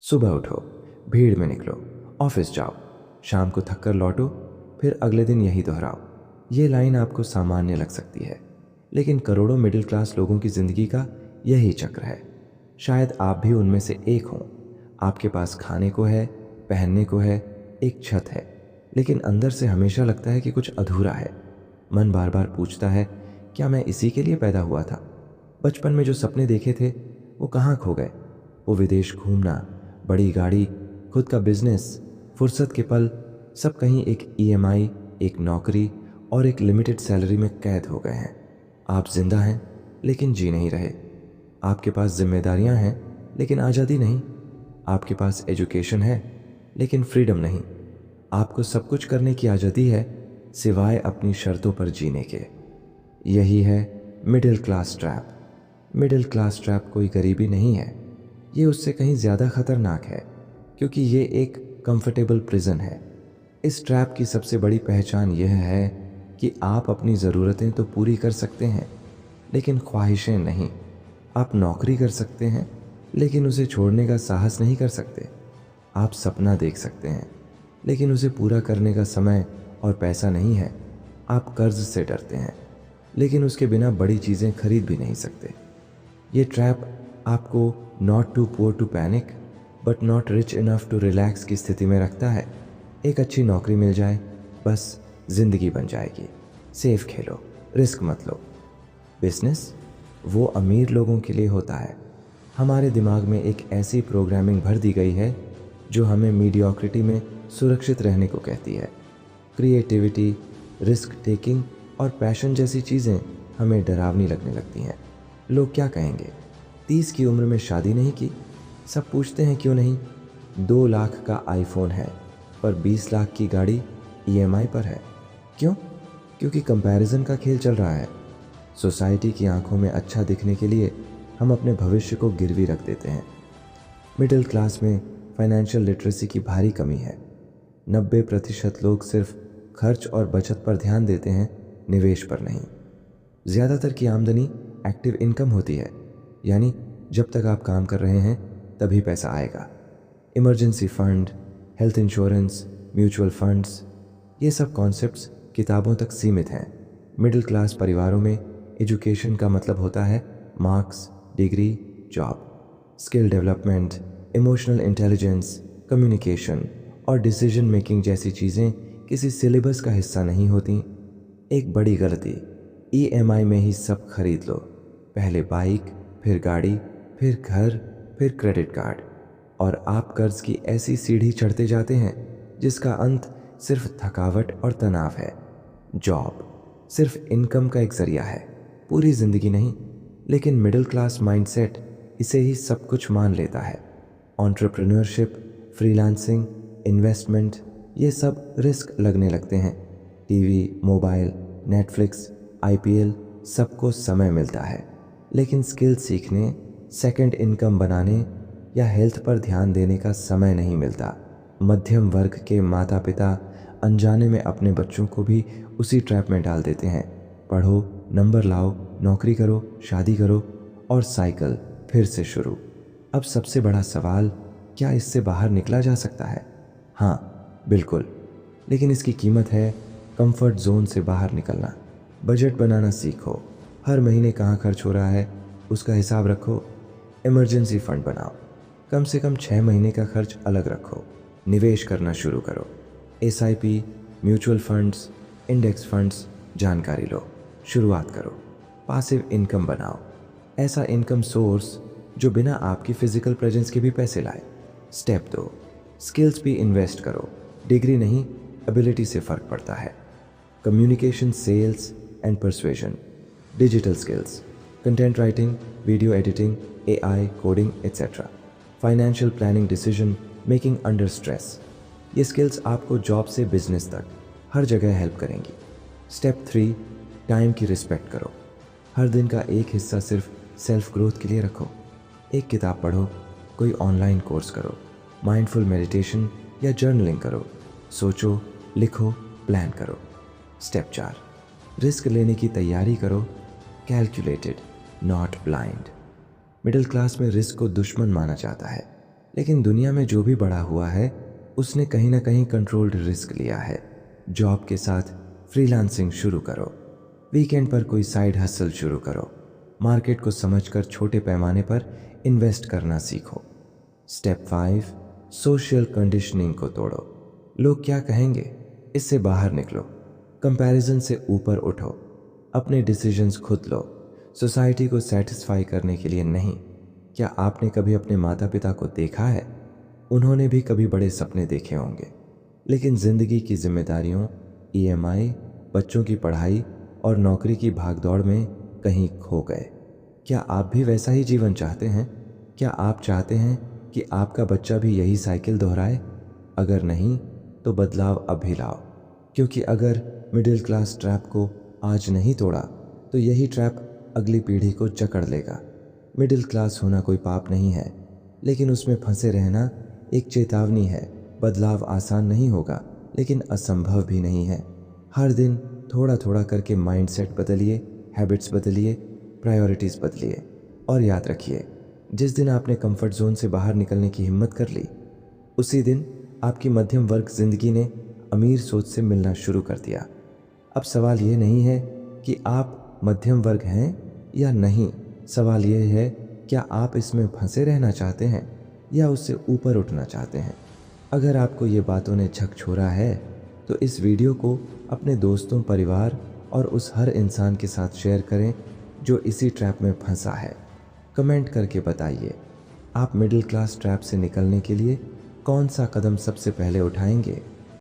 सुबह उठो, भीड़ में निकलो, ऑफिस जाओ, शाम को थक कर लौटो, फिर अगले दिन यही दोहराओ। ये लाइन आपको सामान्य लग सकती है, लेकिन करोड़ों मिडिल क्लास लोगों की जिंदगी का यही चक्र है। शायद आप भी उनमें से एक हों। आपके पास खाने को है, पहनने को है, एक छत है, लेकिन अंदर से हमेशा लगता है कि कुछ अधूरा है। मन बार बार पूछता है, क्या मैं इसी के लिए पैदा हुआ था? बचपन में जो सपने देखे थे वो कहाँ खो गए? वो विदेश घूमना, बड़ी गाड़ी, खुद का बिजनेस, फुर्सत के पल, सब कहीं एक ईएमआई, एक नौकरी और एक लिमिटेड सैलरी में कैद हो गए हैं। आप जिंदा हैं लेकिन जी नहीं रहे। आपके पास जिम्मेदारियां हैं लेकिन आज़ादी नहीं। आपके पास एजुकेशन है लेकिन फ्रीडम नहीं। आपको सब कुछ करने की आज़ादी है सिवाय अपनी शर्तों पर जीने के। यही है middle class trap. Middle class trap कोई गरीबी नहीं है, ये उससे कहीं ज़्यादा खतरनाक है, क्योंकि ये एक कंफर्टेबल प्रिजन है। इस ट्रैप की सबसे बड़ी पहचान यह है कि आप अपनी ज़रूरतें तो पूरी कर सकते हैं लेकिन ख्वाहिशें नहीं। आप नौकरी कर सकते हैं लेकिन उसे छोड़ने का साहस नहीं कर सकते। आप सपना देख सकते हैं लेकिन उसे पूरा करने का समय और पैसा नहीं है। आप कर्ज से डरते हैं लेकिन उसके बिना बड़ी चीज़ें खरीद भी नहीं सकते। ये ट्रैप आपको not too poor to panic but not rich enough to relax की स्थिति में रखता है। एक अच्छी नौकरी मिल जाए, बस जिंदगी बन जाएगी। सेफ खेलो, रिस्क मत लो। बिजनेस वो अमीर लोगों के लिए होता है। हमारे दिमाग में एक ऐसी प्रोग्रामिंग भर दी गई है जो हमें मीडियोक्रिटी में सुरक्षित रहने को कहती है। क्रिएटिविटी, रिस्क टेकिंग और पैशन जैसी चीज़ें हमें डरावनी लगने लगती हैं। लोग क्या कहेंगे? 30 की उम्र में शादी नहीं की? सब पूछते हैं क्यों नहीं? 2 लाख का आईफोन है पर 20 लाख की गाड़ी ईएमआई पर है। क्यों? क्योंकि कंपैरिजन का खेल चल रहा है। सोसाइटी की आंखों में अच्छा दिखने के लिए हम अपने भविष्य को गिरवी रख देते हैं। मिडिल क्लास में फाइनेंशियल लिटरेसी की भारी कमी है। 90% लोग सिर्फ खर्च और बचत पर ध्यान देते हैं, निवेश पर नहीं। ज़्यादातर की आमदनी एक्टिव इनकम होती है, यानी जब तक आप काम कर रहे हैं तभी पैसा आएगा। Emergency fund, health insurance, mutual funds, ये सब कॉन्सेप्ट्स किताबों तक सीमित हैं। मिडिल क्लास परिवारों में एजुकेशन का मतलब होता है marks, degree, job. Skill development, emotional intelligence, communication और डिसीजन मेकिंग जैसी चीज़ें किसी सिलेबस का हिस्सा नहीं होती। एक बड़ी गलती, ईएमआई में ही सब खरीद लो। पहले बाइक, फिर गाड़ी, फिर घर, फिर क्रेडिट कार्ड, और आप कर्ज की ऐसी सीढ़ी चढ़ते जाते हैं जिसका अंत सिर्फ थकावट और तनाव है। जॉब सिर्फ इनकम का एक जरिया है, पूरी जिंदगी नहीं। लेकिन मिडिल क्लास माइंडसेट इसे ही सब कुछ मान लेता है। एंटरप्रेन्योरशिप, फ्रीलांसिंग, इन्वेस्टमेंट, ये सब रिस्क लगने लगते हैं। टीवी, मोबाइल, नेटफ्लिक्स, आईपीएल, सबको समय मिलता है, लेकिन स्किल सीखने, सेकंड इनकम बनाने या हेल्थ पर ध्यान देने का समय नहीं मिलता। मध्यम वर्ग के माता पिता अनजाने में अपने बच्चों को भी उसी ट्रैप में डाल देते हैं। पढ़ो, नंबर लाओ, नौकरी करो, शादी करो और साइकिल फिर से शुरू। अब सबसे बड़ा सवाल, क्या इससे बाहर निकला जा सकता है? हाँ, बिल्कुल, लेकिन इसकी कीमत है कंफर्ट जोन से बाहर निकलना। बजट बनाना सीखो, हर महीने कहाँ खर्च हो रहा है उसका हिसाब रखो। इमरजेंसी फंड बनाओ, कम से कम 6 महीने का खर्च अलग रखो। निवेश करना शुरू करो, SIP, mutual funds, index funds, जानकारी लो, शुरुआत करो। पासिव इनकम बनाओ, ऐसा इनकम सोर्स जो बिना आपकी फिजिकल प्रेजेंस के भी पैसे लाए। स्टेप 2, स्किल्स भी इन्वेस्ट करो। डिग्री नहीं, एबिलिटी से फ़र्क पड़ता है। Communication, sales and persuasion, digital skills, content writing, video editing, AI, coding etcetera. Financial planning, decision making under stress, ये स्किल्स आपको जॉब से बिजनेस तक हर जगह हेल्प करेंगी। स्टेप 3, टाइम की रिस्पेक्ट करो। हर दिन का एक हिस्सा सिर्फ सेल्फ ग्रोथ के लिए रखो। एक किताब पढ़ो, कोई ऑनलाइन कोर्स करो, माइंडफुल मेडिटेशन या जर्नलिंग करो। सोचो, लिखो, प्लान करो। स्टेप 4, रिस्क लेने की तैयारी करो, calculated not blind. Middle class में रिस्क को दुश्मन माना जाता है, लेकिन दुनिया में जो भी बड़ा हुआ है उसने कहीं ना कहीं कंट्रोल्ड रिस्क लिया है। जॉब के साथ फ्रीलांसिंग शुरू करो, वीकेंड पर कोई साइड हसल शुरू करो, मार्केट को समझकर छोटे पैमाने पर इन्वेस्ट करना सीखो। स्टेप 5, सोशल कंडीशनिंग को तोड़ो। लोग क्या कहेंगे, इससे बाहर निकलो। कंपैरिजन से ऊपर उठो, अपने डिसीजंस खुद लो, सोसाइटी को सेटिस्फाई करने के लिए नहीं। क्या आपने कभी अपने माता पिता को देखा है? उन्होंने भी कभी बड़े सपने देखे होंगे, लेकिन जिंदगी की जिम्मेदारियों, ईएमआई, बच्चों की पढ़ाई और नौकरी की भागदौड़ में कहीं खो गए। क्या आप भी वैसा ही जीवन चाहते हैं? क्या आप चाहते हैं कि आपका बच्चा भी यही साइकिल दोहराए? अगर नहीं तो बदलाव अभी लाओ, क्योंकि अगर मिडिल क्लास ट्रैप को आज नहीं तोड़ा तो यही ट्रैप अगली पीढ़ी को जकड़ लेगा। मिडिल क्लास होना कोई पाप नहीं है, लेकिन उसमें फंसे रहना एक चेतावनी है। बदलाव आसान नहीं होगा, लेकिन असंभव भी नहीं है। हर दिन थोड़ा थोड़ा करके माइंडसेट बदलिए, हैबिट्स बदलिए, प्रायोरिटीज़ बदलिए। और याद रखिए, जिस दिन आपने कंफर्ट जोन से बाहर निकलने की हिम्मत कर ली, उसी दिन आपकी मध्यम वर्ग जिंदगी ने अमीर सोच से मिलना शुरू कर दिया। अब सवाल ये नहीं है कि आप मध्यम वर्ग हैं या नहीं, सवाल ये है क्या आप इसमें फंसे रहना चाहते हैं या उससे ऊपर उठना चाहते हैं। अगर आपको ये बातों ने झकझोरा है तो इस वीडियो को अपने दोस्तों, परिवार और उस हर इंसान के साथ शेयर करें जो इसी ट्रैप में फंसा है। कमेंट करके बताइए, आप मिडिल क्लास ट्रैप से निकलने के लिए कौन सा कदम सबसे पहले उठाएंगे।